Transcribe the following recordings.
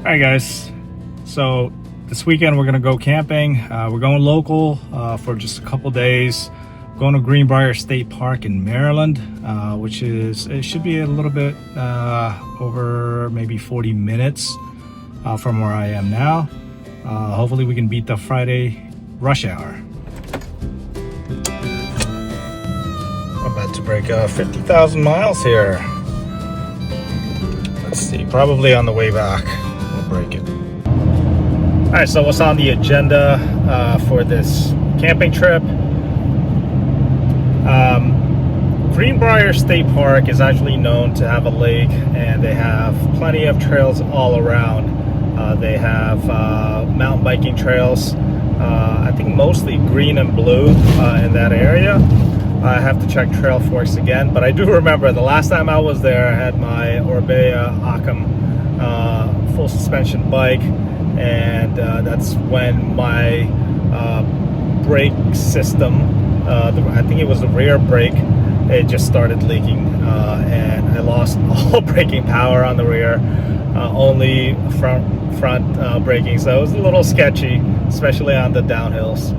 Hi guys, so this weekend we're gonna go camping. We're going local for just a couple days. We're going to Greenbrier State Park in Maryland, which it should be a little bit over maybe 40 minutes from where I am now. Hopefully we can beat the Friday rush hour. I'm about to break 50,000 miles here. Let's see, probably on the way back we'll break it. All right, so what's on the agenda for this camping trip? Greenbrier State Park is actually known to have a lake, and they have plenty of trails all around. They have mountain biking trails, I think mostly green and blue in that area. I have to check Trail Forks again, but I do remember the last time I was there, I had my Orbea Occam full suspension bike, and that's when my brake system, I think it was the rear brake, it just started leaking, and I lost all braking power on the rear, only front braking, so it was a little sketchy, especially on the downhills.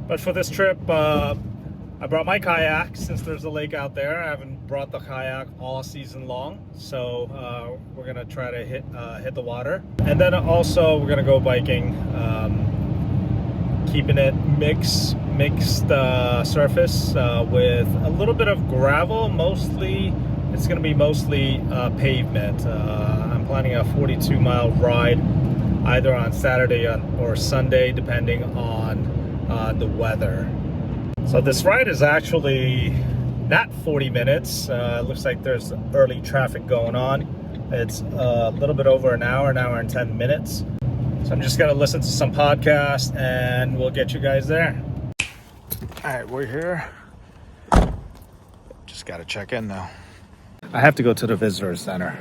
But for this trip, I brought my kayak since there's a lake out there. I haven't brought the kayak all season long, so we're gonna try to hit the water. And then also we're gonna go biking, keeping it mixed surface with a little bit of gravel. Mostly, it's gonna be mostly pavement. I'm planning a 42-mile ride, either on Saturday or Sunday, depending on the weather. So this ride is actually not 40 minutes. It looks like there's early traffic going on. It's a little bit over an hour and 10 minutes. So I'm just gonna listen to some podcasts and we'll get you guys there. All right, we're here. Just gotta check in now. I have to go to the visitor center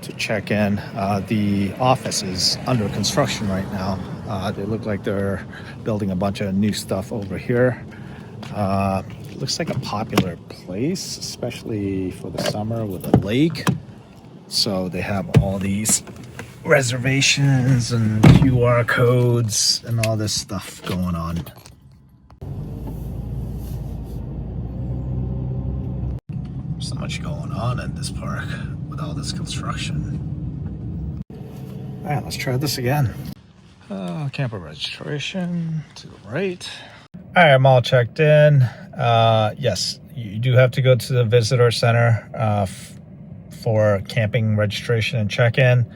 to check in. The office is under construction right now. They look like they're building a bunch of new stuff over here. It looks like a popular place, especially for the summer with a lake. So they have all these reservations and QR codes and all this stuff going on. So much going on in this park with all this construction. All right, let's try this again. Camper registration to the right. All right, I'm all checked in. Yes, you do have to go to the visitor center for camping registration and check-in.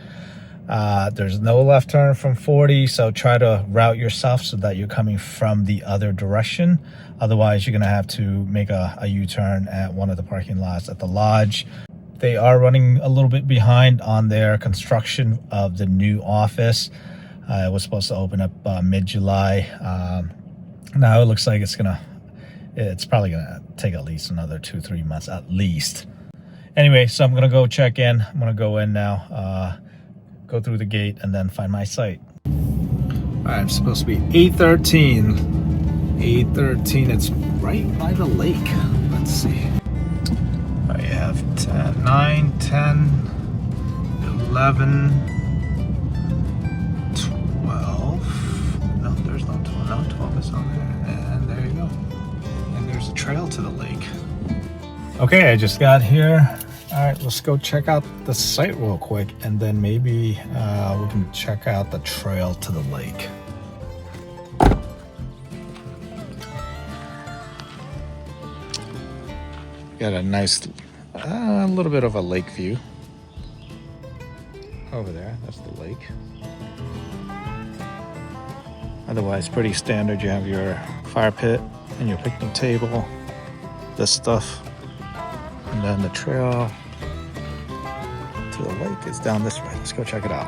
There's no left turn from 40, so try to route yourself so that you're coming from the other direction. Otherwise, you're gonna have to make a U-turn at one of the parking lots at the lodge. They are running a little bit behind on their construction of the new office. It was supposed to open up mid-July. Now it looks like it's probably gonna take at least another 2-3 months at least. Anyway, so I'm gonna go check in. I'm gonna go in now, go through the gate, and then find my site. All right, I'm supposed to be 8:13. 8:13. It's right by the lake. Let's see. I have 10, 9, 10, 11, 12. No, there's no 12. No, 12 is on there. And there you go. And there's a trail to the lake. Okay, I just got here. All right, let's go check out the site real quick, and then maybe we can check out the trail to the lake. Got a nice, a little bit of a lake view over there. That's the lake. Otherwise, pretty standard. You have your fire pit and your picnic table, this stuff, and then the trail to the lake is down this way. Let's go check it out.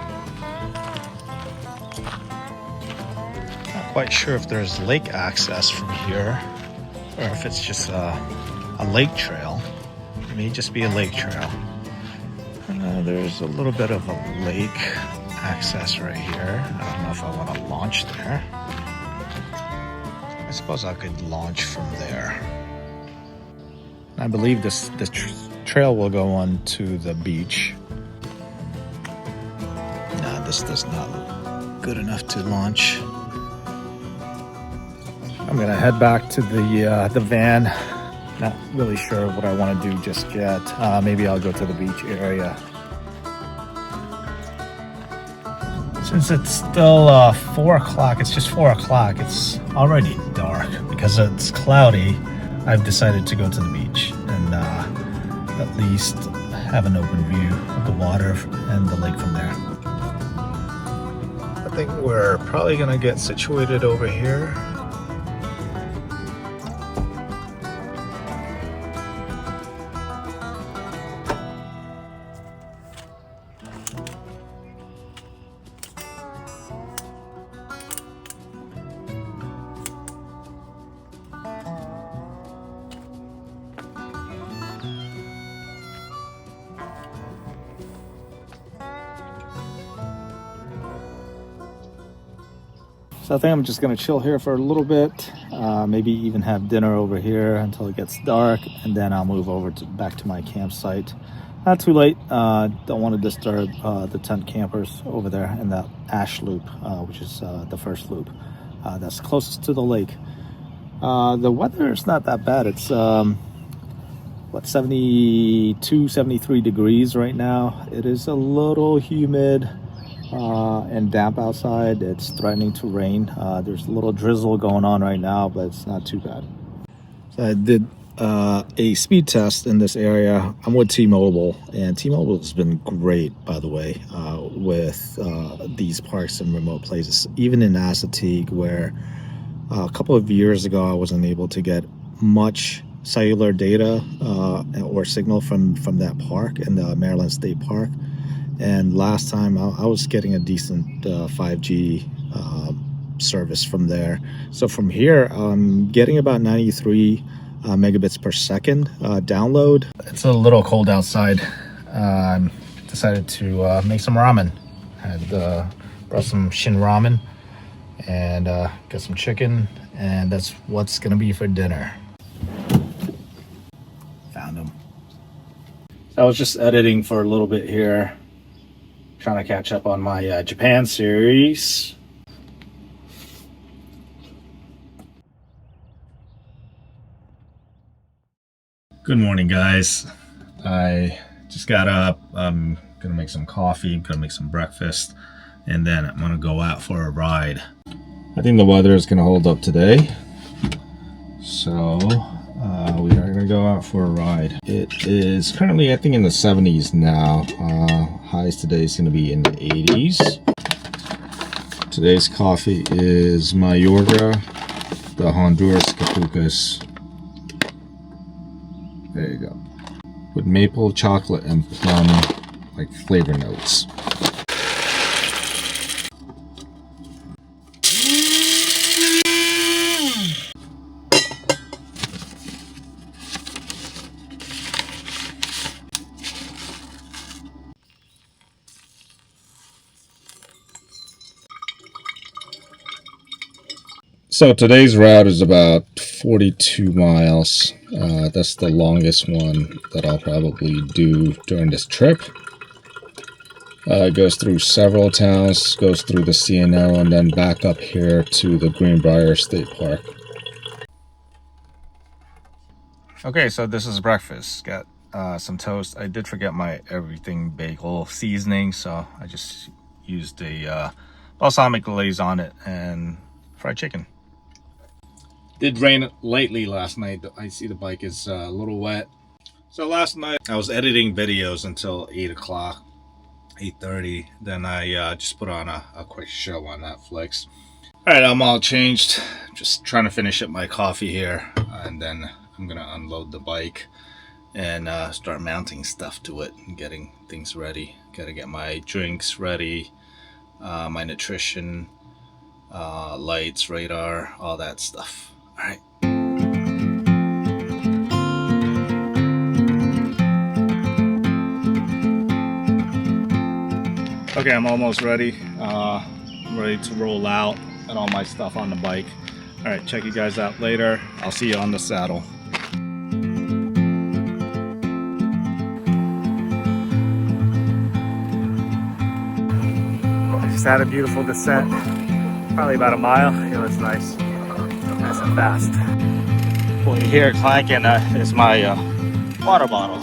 Not quite sure if there's lake access from here or if it's just a lake trail. It may just be a lake trail. There's a little bit of a lake access right here. I don't know if I want to launch there. I suppose I could launch from there. I believe this trail will go on to the beach. This does not look good enough to launch. I'm gonna head back to the van. Not really sure what I want to do just yet. Maybe I'll go to the beach area. Since it's still 4 o'clock, it's just 4 o'clock, it's already dark. Because it's cloudy, I've decided to go to the beach and at least have an open view of the water and the lake from there. I think we're probably gonna get situated over here. So I think I'm just gonna chill here for a little bit, maybe even have dinner over here until it gets dark, and then I'll move over back to my campsite. Not too late. Don't want to disturb the tent campers over there in that ash loop, which is the first loop that's closest to the lake. The weather is not that bad. It's 72, 73 degrees right now. It is a little humid and damp outside. It's threatening to rain. There's a little drizzle going on right now, but it's not too bad. So I did a speed test in this area. I'm with T-Mobile, and T-Mobile has been great, by the way, with these parks and remote places. Even in Assateague, where a couple of years ago I wasn't able to get much cellular data or signal from that park in the Maryland State Park. And last time I was getting a decent 5G service from there. So from here, I'm getting about 93 megabits per second download. It's a little cold outside. Decided to make some ramen. Had brought some shin ramen and got some chicken, and that's what's gonna be for dinner. Found him. I was just editing for a little bit here, trying to catch up on my Japan series. Good morning, guys. I just got up. I'm gonna make some coffee, gonna make some breakfast, and then I'm gonna go out for a ride. I think the weather is gonna hold up today, so we are gonna go out for a ride. It is currently, I think, in the 70s now. Highs today is gonna be in the 80s. Today's coffee is Mayorga, the Honduras Capucas. There you go. With maple, chocolate, and plum, like, flavor notes. So today's route is about 42 miles. That's the longest one that I'll probably do during this trip. It goes through several towns, goes through the CNO, and then back up here to the Greenbrier State Park. Okay, so this is breakfast. Got some toast. I did forget my everything bagel seasoning, so I just used a balsamic glaze on it and fried chicken. Did rain lightly last night. I see the bike is a little wet. So last night I was editing videos until 8 o'clock, 8:30. Then I just put on a quick show on Netflix. All right, I'm all changed. Just trying to finish up my coffee here, and then I'm gonna unload the bike and start mounting stuff to it and getting things ready. Gotta get my drinks ready, my nutrition, lights, radar, all that stuff. All right. Okay, I'm almost ready. I'm ready to roll out and all my stuff on the bike. All right, check you guys out later. I'll see you on the saddle. Just had a beautiful descent, probably about a mile. It was nice and fast. What you hear clanking is my water bottle.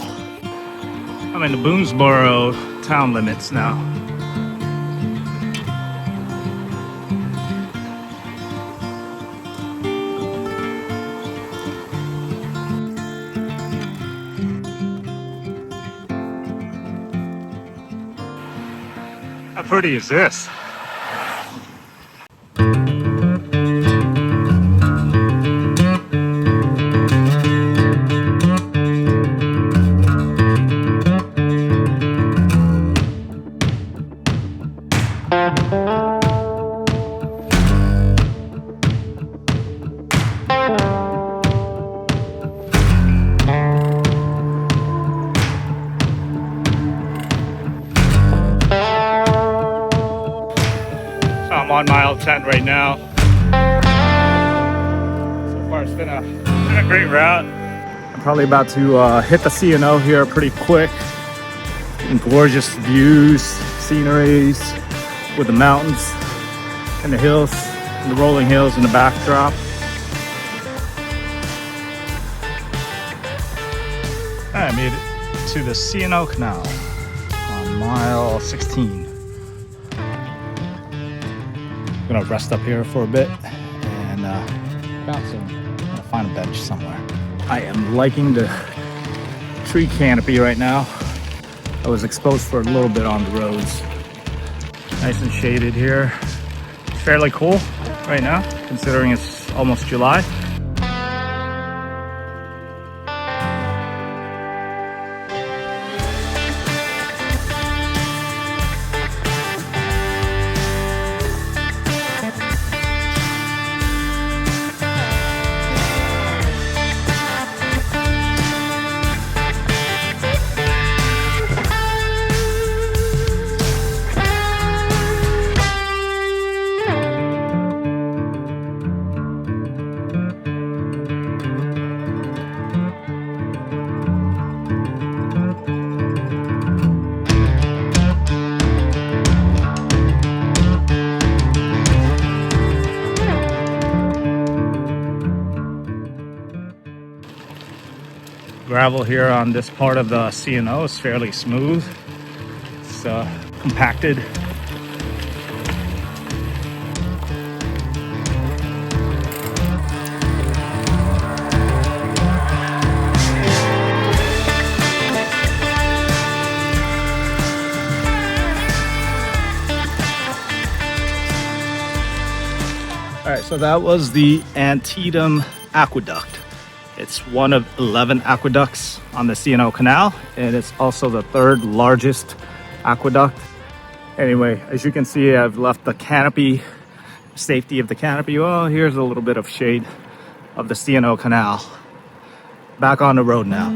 I'm in the Boonsboro town limits now. How pretty is this? I'm on mile 10 right now. So far it's been a great route. I'm probably about to hit the C&O here pretty quick. And gorgeous views, sceneries with the mountains and the hills, and the rolling hills in the backdrop. I made it to the C&O Canal on mile 16. I'm gonna rest up here for a bit and bounce in. I'm gonna find a bench somewhere. I am liking the tree canopy right now. I was exposed for a little bit on the roads. Nice and shaded here. Fairly cool right now, considering it's almost July. Gravel here on this part of the C&O is fairly smooth. It's compacted. All right, so that was the Antietam Aqueduct. It's one of 11 aqueducts on the C&O Canal, and it's also the third largest aqueduct. Anyway, as you can see, I've left the canopy, safety of the canopy. Well, here's a little bit of shade of the C&O Canal. Back on the road now.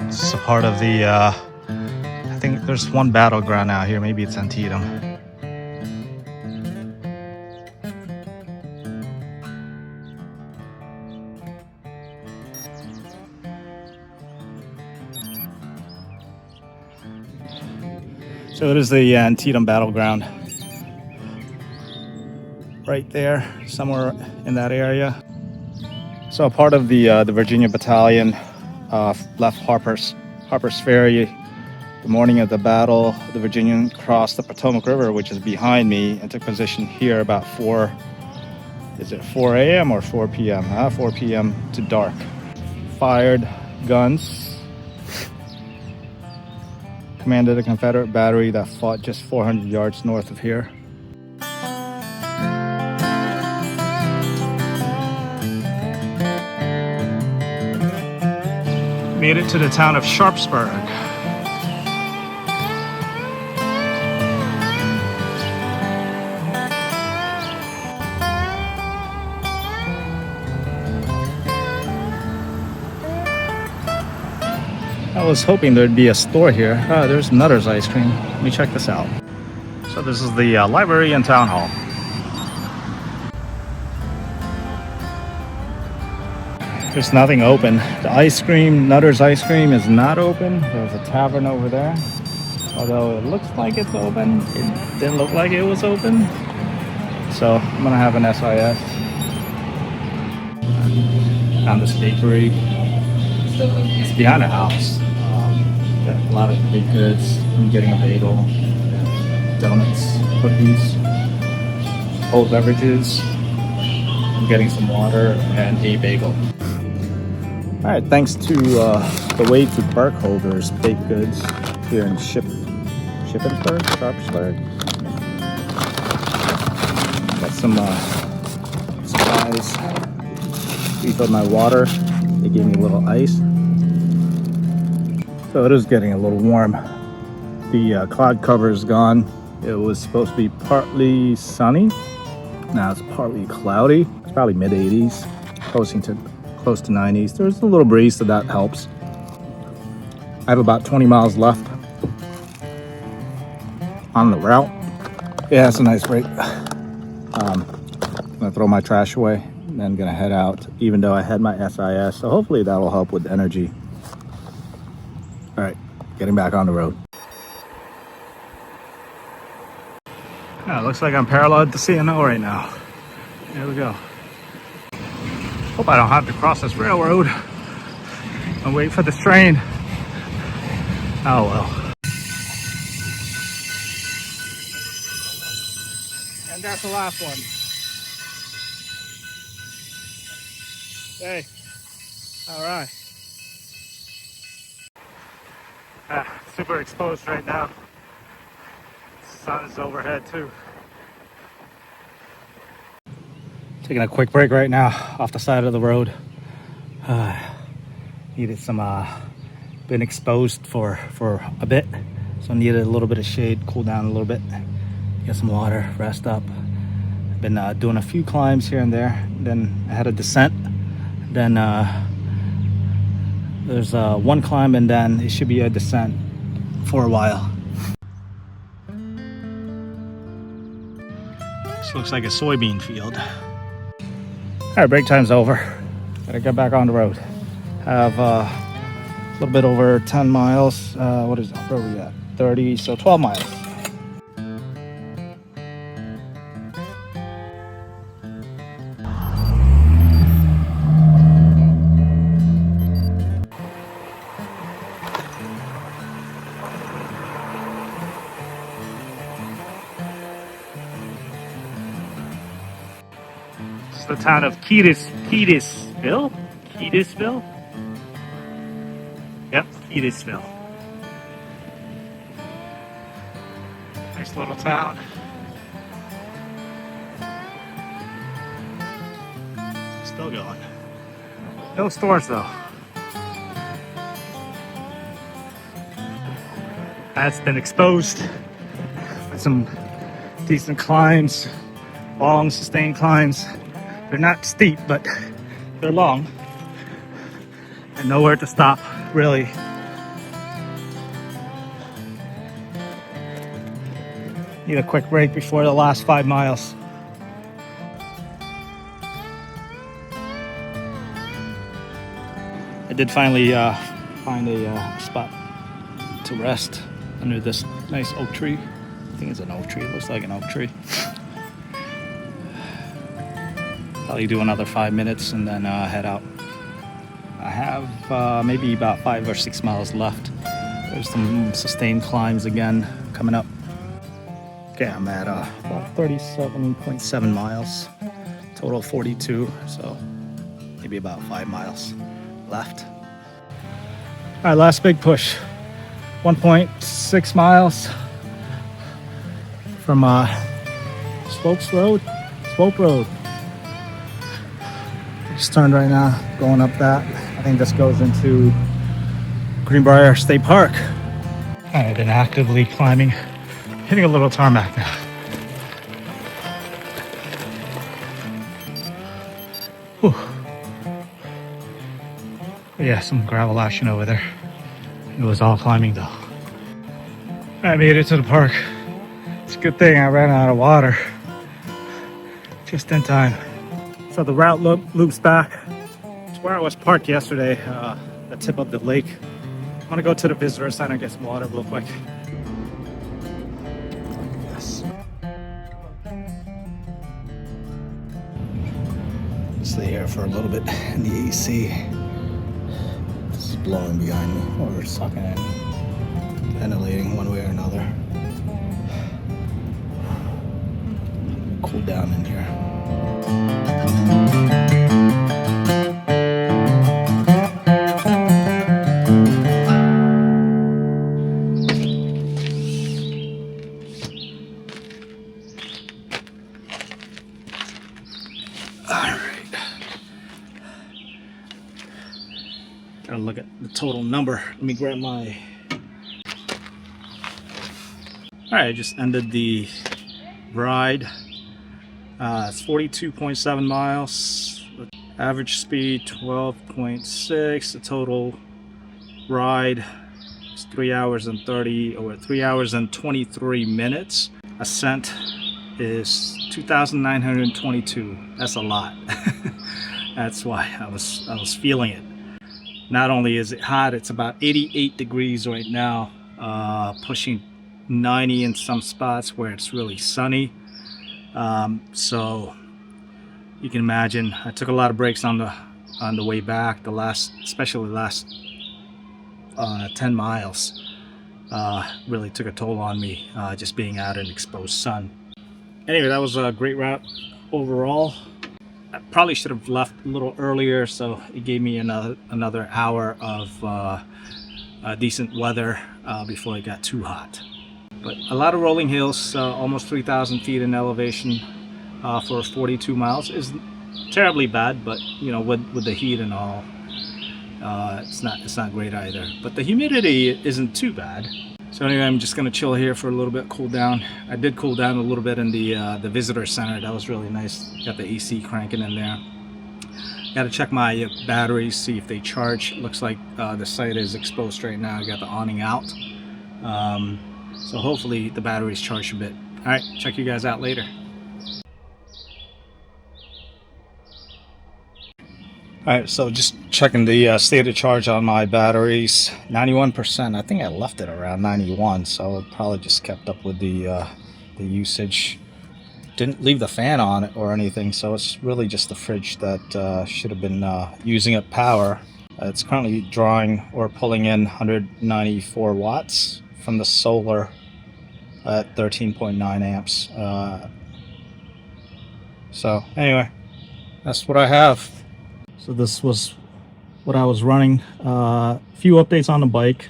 This is a part of the, I think there's one battleground out here. Maybe it's Antietam. So it is the Antietam battleground. Right there, somewhere in that area. So a part of the Virginia Battalion left Harper's Ferry the morning of the battle. The Virginian crossed the Potomac River, which is behind me, and took position here about 4 a.m. or 4 p.m.? 4 p.m. to dark. Fired guns. Commanded a Confederate battery that fought just 400 yards north of here. Made it to the town of Sharpsburg. I was hoping there'd be a store here. There's Nutter's ice cream. Let me check this out. this is the library and town hall. There's nothing open. The ice cream, Nutter's ice cream, is not open. There's a tavern over there. Although it looks like it's open, it didn't look like it was open. So I'm gonna have an SIS. Found this bakery. It's behind the house. Got a lot of baked goods. I'm getting a bagel, donuts, cookies, cold beverages. I'm getting some water and a bagel. All right, thanks to the way to Park Holders baked goods here in Sharpsburg. Got some supplies. Refilled my water. They gave me a little ice. So it is getting a little warm. The cloud cover is gone. It was supposed to be partly sunny. Now it's partly cloudy. It's probably mid 80s, close to 90s. There's a little breeze, so that helps. I have about 20 miles left on the route. Yeah, it's a nice break. I'm gonna throw my trash away and then gonna head out, even though I had my SIS. So hopefully that'll help with energy. All right, getting back on the road. Yeah, it looks like I'm parallel to CNO right now. There we go. Hope I don't have to cross this railroad and wait for this train. Oh well. And that's the last one. Hey, all right. Super exposed right now. Sun is overhead too. Taking a quick break right now off the side of the road. Needed some, been exposed for a bit, so needed a little bit of shade, cool down a little bit, get some water, rest up. Been doing a few climbs here and there. Then I had a descent. Then there's one climb, and then it should be a descent for a while. This looks like a soybean field. All right, break time's over. Gotta get back on the road. Have a little bit over 10 miles. What is it? Where are we at? 30, so 12 miles. The town of Keedysville? Yep, Keedysville. Nice little town. Still going. No stores though. That's been exposed. Some decent climbs, long sustained climbs. They're not steep, but they're long. And nowhere to stop, really. Need a quick break before the last 5 miles. I did finally find a spot to rest under this nice oak tree. I think it's an oak tree. It looks like an oak tree. Probably do another 5 minutes and then head out. I have maybe about 5 or 6 miles left. There's some sustained climbs again coming up. Okay, I'm at about 37.7 miles. Total 42, so maybe about 5 miles left. All right, last big push. 1.6 miles from Swope Road. Just turned right now, going up that. I think this goes into Greenbrier State Park. I've been actively climbing, hitting a little tarmac now. Whew. Yeah, some gravel action over there. It was all climbing though. I made it to the park. It's Good thing I ran out of water just in time. So the route loops back to where I was parked yesterday, the tip of the lake. I'm gonna go to the visitor center and get some water real quick. Yes. Stay here for a little bit in the AC. It's blowing behind me, or sucking in, ventilating one way or another. Cool down in here. Gotta look at the total number. Let me grab my... Alright, I just ended the ride. It's 42.7 miles. Average speed 12.6. The total ride is 3 hours and 3 hours and 23 minutes. Ascent is 2,922. That's a lot. That's why I was feeling it. Not only is it hot, it's about 88 degrees right now, pushing 90 in some spots where it's really sunny. So you can imagine I took a lot of breaks on the way back. Especially the last 10 miles really took a toll on me, just being out in exposed sun. Anyway, that was a great route overall. I probably should have left a little earlier, so it gave me another hour of decent weather before it got too hot. But a lot of rolling hills, almost 3,000 feet in elevation for 42 miles isn't terribly bad, but you know, with the heat and all, it's not great either. But the humidity isn't too bad. So anyway, I'm just gonna chill here for a little bit, cool down. I did cool down a little bit in the visitor center. That was really nice. Got the AC cranking in there. Got to check my batteries, see if they charge. Looks like the site is exposed right now. I got the awning out. So hopefully the batteries charge a bit. All right, check you guys out later. All right, so just checking the state of charge on my batteries. 91%. I think I left it around 91, so it probably just kept up with the usage. Didn't leave the fan on it or anything, so it's really just the fridge that should have been using up power. It's currently drawing or pulling in 194 watts from the solar at 13.9 amps. So anyway, that's what I have. So this was what I was running. A few updates on the bike.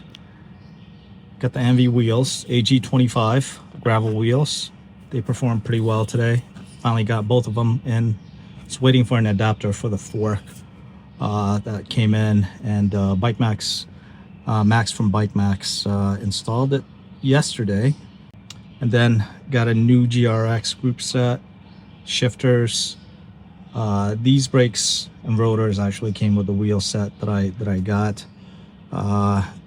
Got the MV wheels, AG25 gravel wheels. They performed pretty well today. Finally got both of them in. Just waiting for an adapter for the fork that came in, and Bike Max, Max from Bike Max installed it yesterday. And then got a new GRX group set, shifters. These brakes and rotors actually came with the wheel set that I got.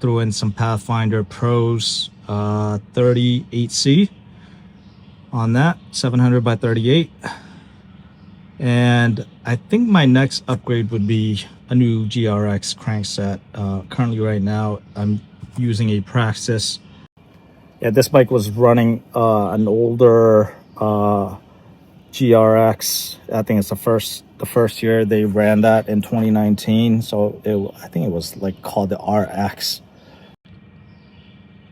Threw in some Pathfinder Pros 38C on that, 700 by 38. And I think my next upgrade would be a new GRX crankset. Currently right now I'm using a Praxis. Yeah, this bike was running an older GRX. I think it's the first year they ran that in 2019. So I think it was like called the RX.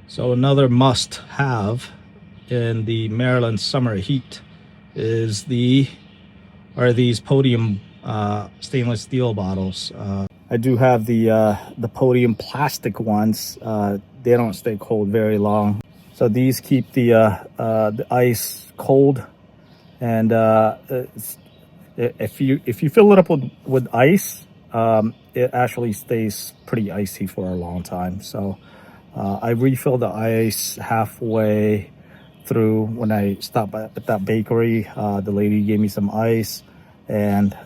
So another must-have in the Maryland summer heat is these podium stainless steel bottles. I do have the podium plastic ones. They don't stay cold very long. So these keep the ice cold, and if you fill it up with ice, it actually stays pretty icy for a long time. So I refilled the ice halfway through when I stopped at that bakery. The lady gave me some ice, and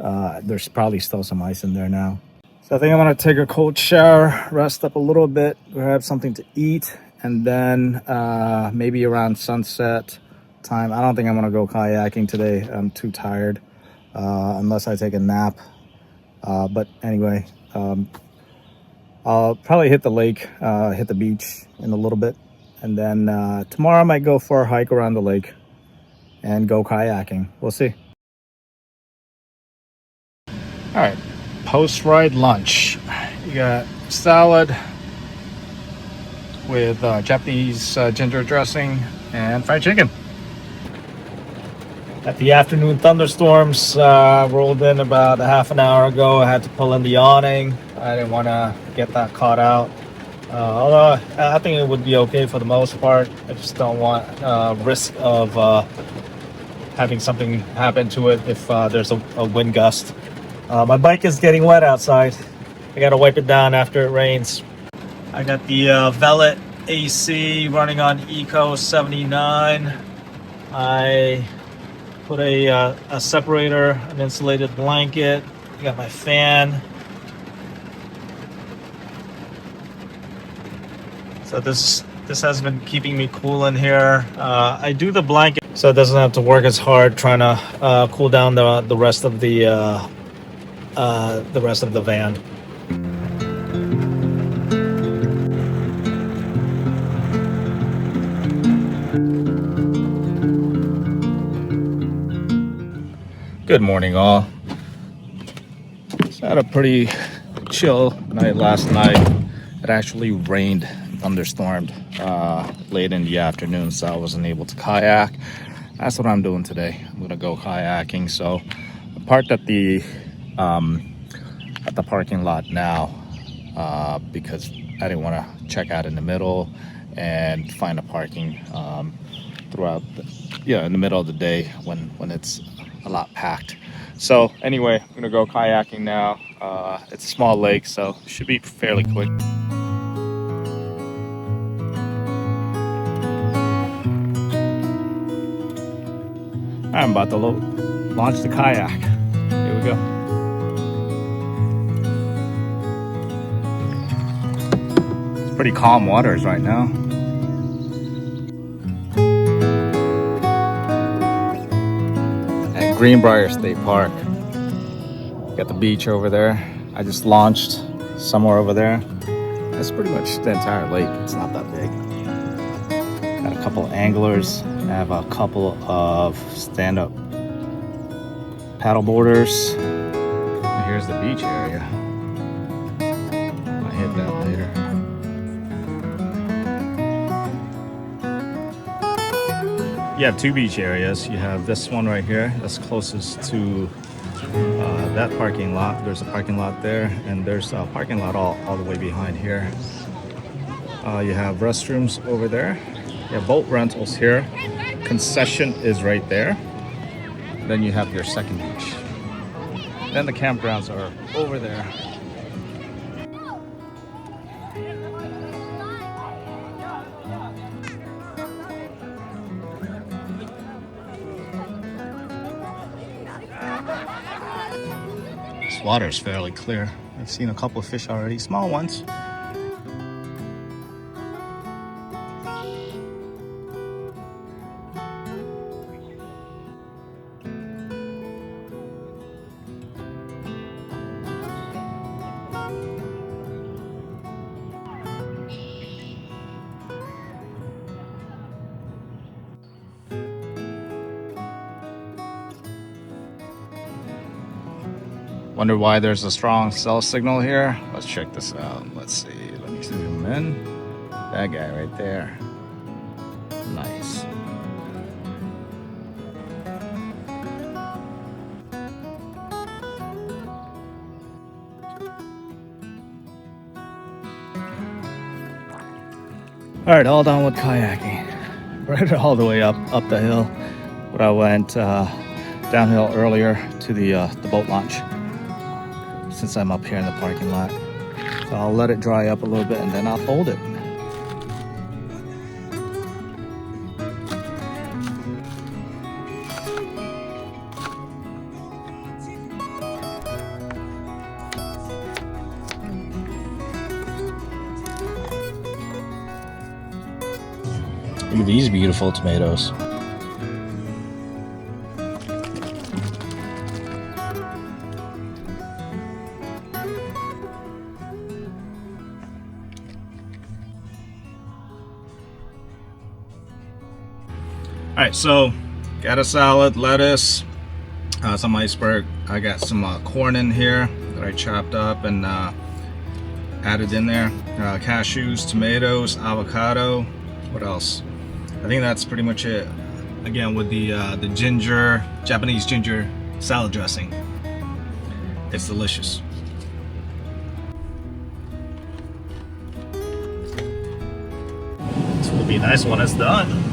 there's probably still some ice in there now. So I think I'm gonna take a cold shower, rest up a little bit, grab something to eat, and then maybe around sunset time. I don't think I'm gonna go kayaking today. I'm too tired, unless I take a nap. But anyway, I'll probably hit the lake, hit the beach in a little bit. And then tomorrow I might go for a hike around the lake and go kayaking. We'll see. All right, post-ride lunch. You got salad with Japanese ginger dressing and fried chicken. At the afternoon thunderstorms rolled in about a half an hour ago. I had to pull in the awning. I didn't want to get that caught out. Although I think it would be okay for the most part. I just don't want risk of having something happen to it if there's a wind gust. My bike is getting wet outside. I gotta wipe it down after it rains. I got the Velvet AC running on Eco 79. I put a separator, an insulated blanket. I got my fan. So this has been keeping me cool in here. I do the blanket so it doesn't have to work as hard trying to cool down the rest of the van. Good morning, all. So I had a pretty chill night last night. It actually rained and thunderstormed late in the afternoon, so I wasn't able to kayak. That's what I'm doing today. I'm gonna go kayaking. So I parked at the parking lot now because I didn't want to check out in the middle and find a parking throughout in the middle of the day when it's a lot packed. So anyway, I'm gonna go kayaking now. It's a small lake, so it should be fairly quick. I'm about to launch the kayak. Here we go. It's pretty calm waters right now. At Greenbrier State Park. Got the beach over there. I just launched somewhere over there. That's pretty much the entire lake. It's not that big. Got a couple anglers. I have a couple of stand-up paddle boarders. And here's the beach area. I'll hit that later. You have two beach areas. You have this one right here that's closest to that parking lot. There's a parking lot there, and there's a parking lot all the way behind here. You have restrooms over there. You have boat rentals here. Concession is right there. Then you have your second beach. Then the campgrounds are over there. This water is fairly clear. I've seen a couple of fish already, small ones. Wonder why there's a strong cell signal here. Let's check this out. Let's see. Let me zoom in. That guy right there. Nice. All right, all done with kayaking. Right all the way up the hill. Where I went downhill earlier to the boat launch. Since I'm up here in the parking lot. So I'll let it dry up a little bit and then I'll fold it. Look at these beautiful tomatoes. right, so got a salad, lettuce, some iceberg. I got some corn in here that I chopped up and added in there. Cashews, tomatoes, avocado. What else? I think that's pretty much it. Again, with the ginger, Japanese ginger salad dressing. It's delicious. This will be nice when it's done.